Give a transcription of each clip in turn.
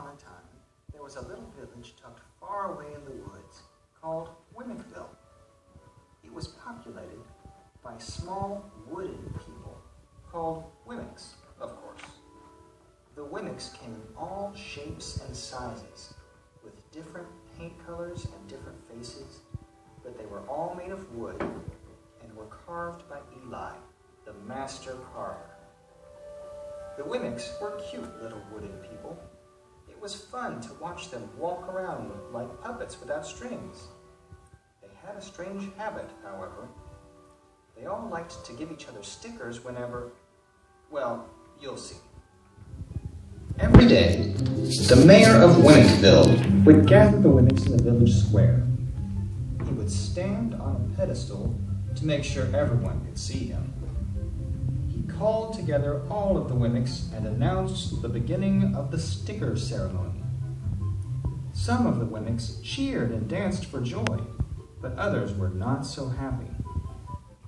upon a time, there was a little village tucked far away in the woods called Wemmickville. It was populated by small wooden people called Wemmicks, of course. The Wemmicks came in all shapes and sizes, with different paint colors and different faces, but they were all made of wood and were carved by Eli, the master carver. The Wemmicks were cute little wooden people. It was fun to watch them walk around like puppets without strings. They had a strange habit, however. They all liked to give each other stickers whenever, well, you'll see. Every day, the mayor of Wemmickville would gather the Wemmicks in the village square. He would stand on a pedestal to make sure everyone could see him. He called together all of the Wemmicks and announced the beginning of the sticker ceremony. Some of the Wemmicks cheered and danced for joy, but others were not so happy.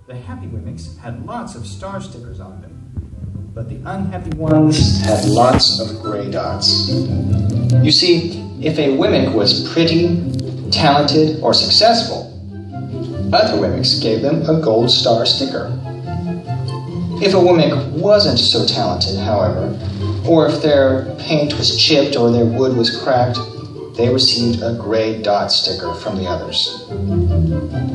The happy Wemmicks had lots of star stickers on them, but the unhappy ones had lots of gray dots. You see, if a Wemmick was pretty, talented, or successful, other Wemmicks gave them a gold star sticker. If a Wemmick wasn't so talented, however, or if their paint was chipped or their wood was cracked, they received a gray dot sticker from the others.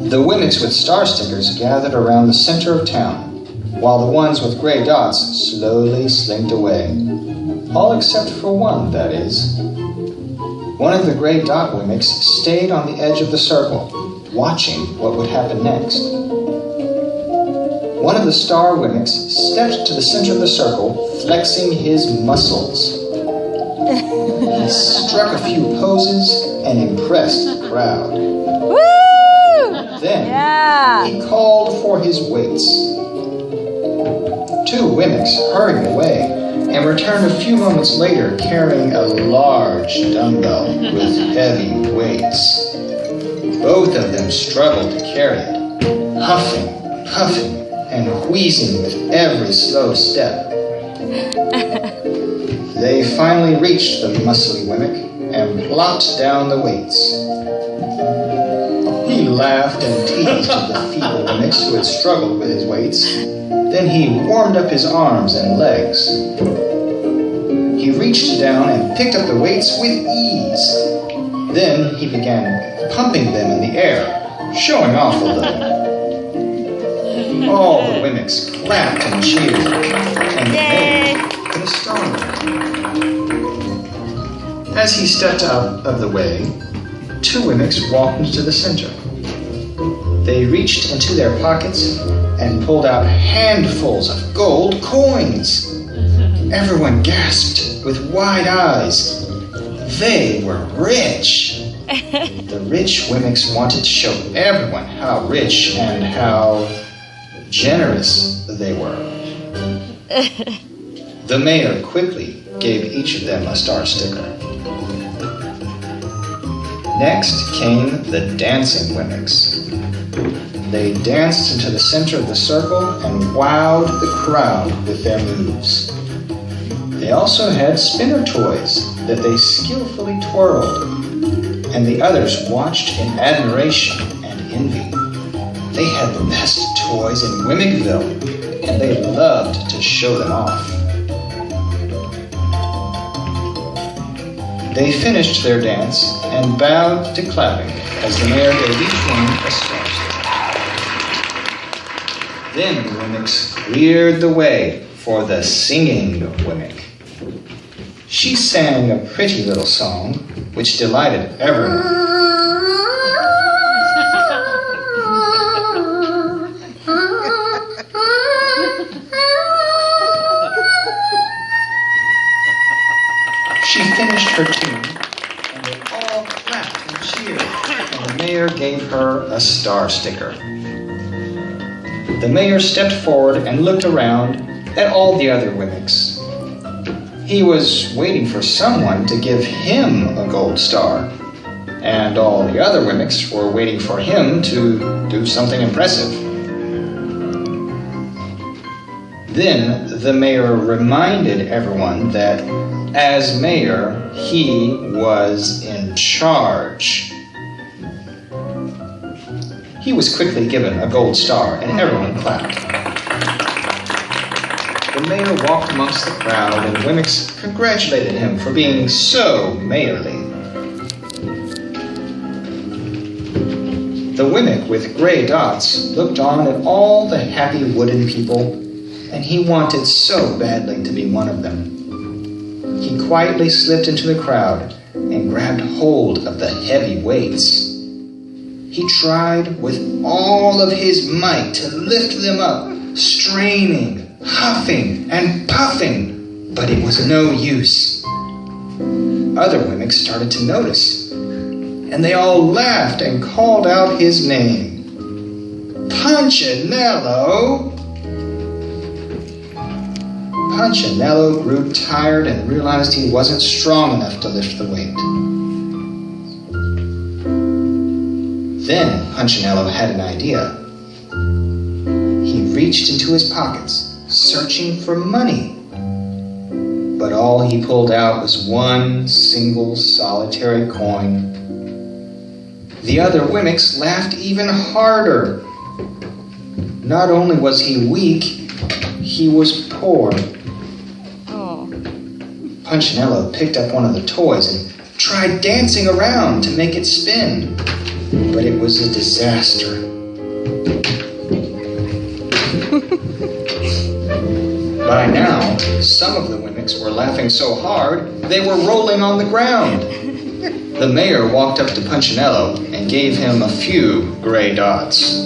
The Wemmicks with star stickers gathered around the center of town, while the ones with gray dots slowly slinked away. All except for one, that is. One of the gray dot Wemmicks stayed on the edge of the circle, watching what would happen next. One of the star Wemmicks stepped to the center of the circle, flexing his muscles. He struck a few poses and impressed the crowd. Woo! Then he called for his weights. Two Wemmicks hurried away and returned a few moments later carrying a large dumbbell with heavy weights. Both of them struggled to carry it, huffing, puffing, and wheezing with every slow step. They finally reached the muscly Wemmick and plopped down the weights. He laughed and teased the feeble Wemmicks who had struggled with his weights. Then he warmed up his arms and legs. He reached down and picked up the weights with ease. Then he began pumping them in the air, showing off a little. All the Wemmicks clapped and cheered, and the mayor put a star on it. As he stepped out of the way, two Wemmicks walked into the center. They reached into their pockets and pulled out handfuls of gold coins. Everyone gasped with wide eyes. They were rich. The rich Wemmicks wanted to show everyone how rich and how generous they were. The mayor quickly gave each of them a star sticker. Next came the dancing Wemmicks. They danced into the center of the circle and wowed the crowd with their moves. They also had spinner toys that they skillfully twirled, and the others watched in admiration and envy. They had the best toys in Wemmickville, and they loved to show them off. They finished their dance and bowed to clapping as the mayor gave each one a star sticker. Then the Wemmicks cleared the way for the singing Wemmick. She sang a pretty little song which delighted everyone. She finished her tune, and they all clapped and cheered, and the mayor gave her a star sticker. The mayor stepped forward and looked around at all the other Wemmicks. He was waiting for someone to give him a gold star, and all the other Wemmicks were waiting for him to do something impressive. Then the mayor reminded everyone that as mayor, he was in charge. He was quickly given a gold star, and everyone clapped. The mayor walked amongst the crowd, and Wemmicks congratulated him for being so mayorly. The Wemmick with gray dots looked on at all the happy wooden people, and he wanted so badly to be one of them. He quietly slipped into the crowd and grabbed hold of the heavy weights. He tried with all of his might to lift them up, straining, huffing, and puffing, but it was no use. Other Wemmicks started to notice, and they all laughed and called out his name. Punchinello! Punchinello grew tired and realized he wasn't strong enough to lift the weight. Then Punchinello had an idea. He reached into his pockets, searching for money. But all he pulled out was one single solitary coin. The other Wemmicks laughed even harder. Not only was he weak, he was poor. Punchinello picked up one of the toys and tried dancing around to make it spin, but it was a disaster. By now, some of the Wemmicks were laughing so hard they were rolling on the ground. The mayor walked up to Punchinello and gave him a few gray dots.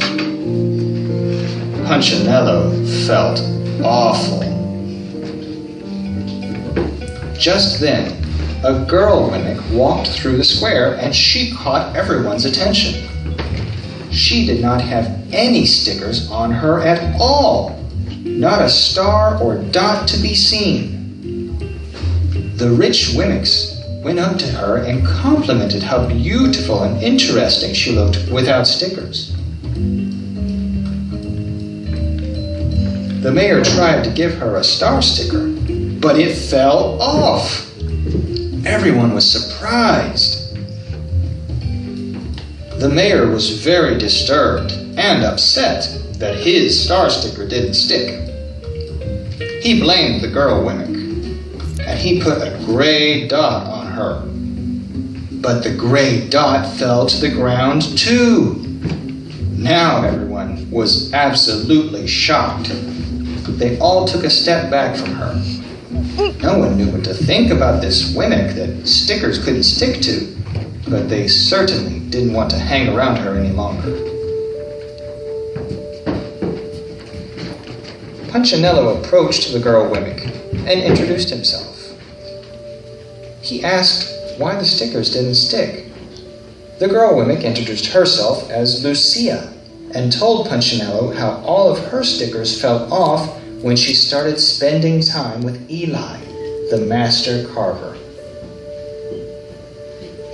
Punchinello felt awful. Just then, a girl Wemmick walked through the square and she caught everyone's attention. She did not have any stickers on her at all. Not a star or dot to be seen. The rich Wemmicks went up to her and complimented how beautiful and interesting she looked without stickers. The mayor tried to give her a star sticker, but it fell off. Everyone was surprised. The mayor was very disturbed and upset that his star sticker didn't stick. He blamed the girl Wemmick, and he put a gray dot on her. But the gray dot fell to the ground too. Now everyone was absolutely shocked. They all took a step back from her. No one knew what to think about this Wemmick that stickers couldn't stick to, but they certainly didn't want to hang around her any longer. Punchinello approached the girl Wemmick and introduced himself. He asked why the stickers didn't stick. The girl Wemmick introduced herself as Lucia and told Punchinello how all of her stickers fell off when she started spending time with Eli, the master carver.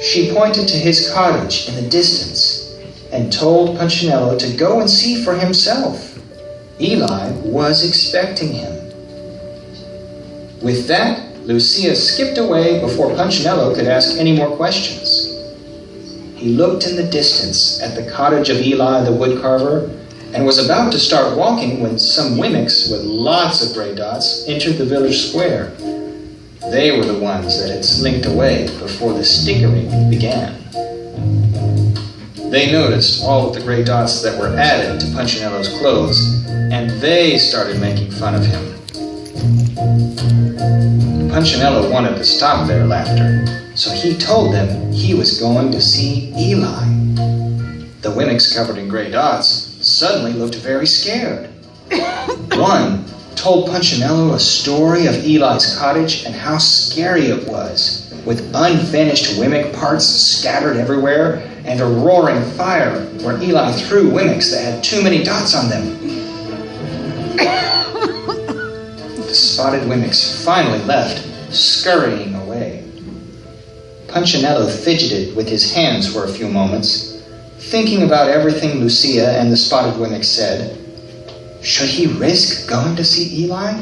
She pointed to his cottage in the distance and told Punchinello to go and see for himself. Eli was expecting him. With that, Lucia skipped away before Punchinello could ask any more questions. He looked in the distance at the cottage of Eli the woodcarver and was about to start walking when some Wemmicks with lots of gray dots entered the village square. They were the ones that had slinked away before the stickering began. They noticed all of the gray dots that were added to Punchinello's clothes, and they started making fun of him. Punchinello wanted to stop their laughter, so he told them he was going to see Eli. The Wemmicks covered in gray dots suddenly looked very scared. One told Punchinello a story of Eli's cottage and how scary it was, with unfinished Wemmick parts scattered everywhere and a roaring fire where Eli threw Wemmicks that had too many dots on them. The spotted Wemmicks finally left, scurrying away. Punchinello fidgeted with his hands for a few moments, thinking about everything Lucia and the spotted Wemmick said. Should he risk going to see Eli?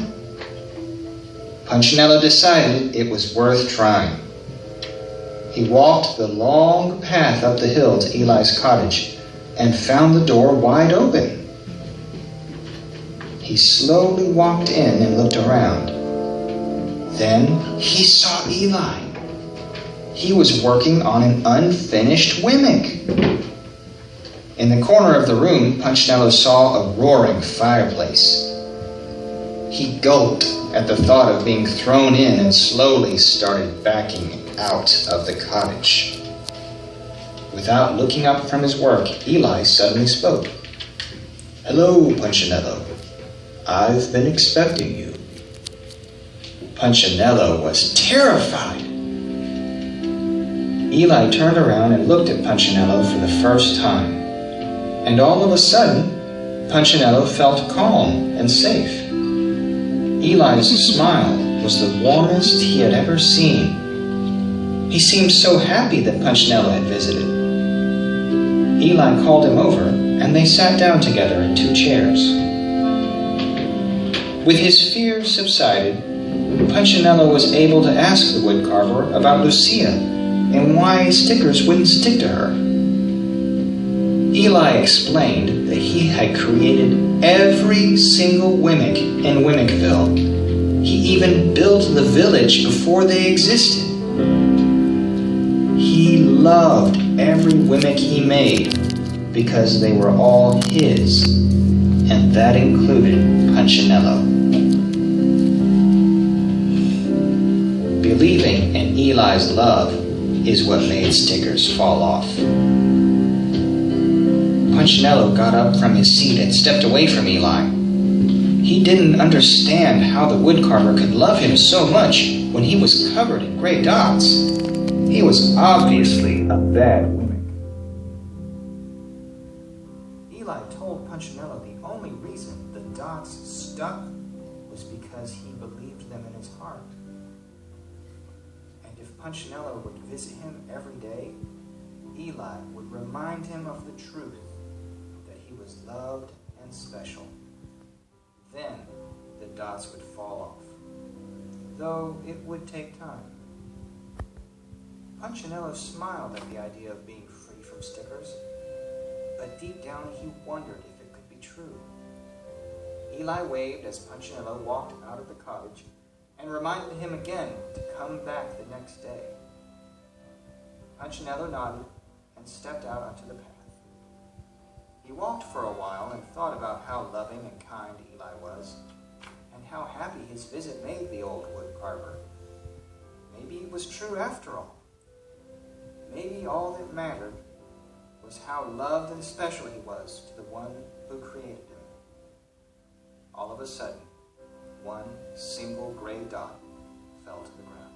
Punchinello decided it was worth trying. He walked the long path up the hill to Eli's cottage and found the door wide open. He slowly walked in and looked around. Then he saw Eli. He was working on an unfinished wimmick. In the corner of the room, Punchinello saw a roaring fireplace. He gulped at the thought of being thrown in and slowly started backing out of the cottage. Without looking up from his work, Eli suddenly spoke. "Hello, Punchinello. I've been expecting you." Punchinello was terrified. Eli turned around and looked at Punchinello for the first time. And all of a sudden, Punchinello felt calm and safe. Eli's smile was the warmest he had ever seen. He seemed so happy that Punchinello had visited. Eli called him over, and they sat down together in 2 chairs. With his fears subsided, Punchinello was able to ask the woodcarver about Lucia and why stickers wouldn't stick to her. Eli explained that he had created every single wimmick in Wimmickville. He even built the village before they existed. He loved every wimmick he made because they were all his, and that included Punchinello. Believing in Eli's love is what made stickers fall off. Punchinello got up from his seat and stepped away from Eli. He didn't understand how the woodcarver could love him so much when he was covered in gray dots. He was obviously a bad wimmick. Eli told Punchinello the only reason the dots stuck was because he believed them in his heart. And if Punchinello would visit him every day, Eli would remind him of the truth that he was loved and special. Then the dots would fall off, though it would take time. Punchinello smiled at the idea of being free from stickers, but deep down he wondered if it could be true. Eli waved as Punchinello walked out of the cottage and reminded him again to come back the next day. Punchinello nodded and stepped out onto the path. He walked for a while and thought about how loving and kind Eli was, and how happy his visit made the old woodcarver. Maybe it was true after all. Maybe all that mattered was how loved and special he was to the one who created him. All of a sudden, one single gray dot fell to the ground.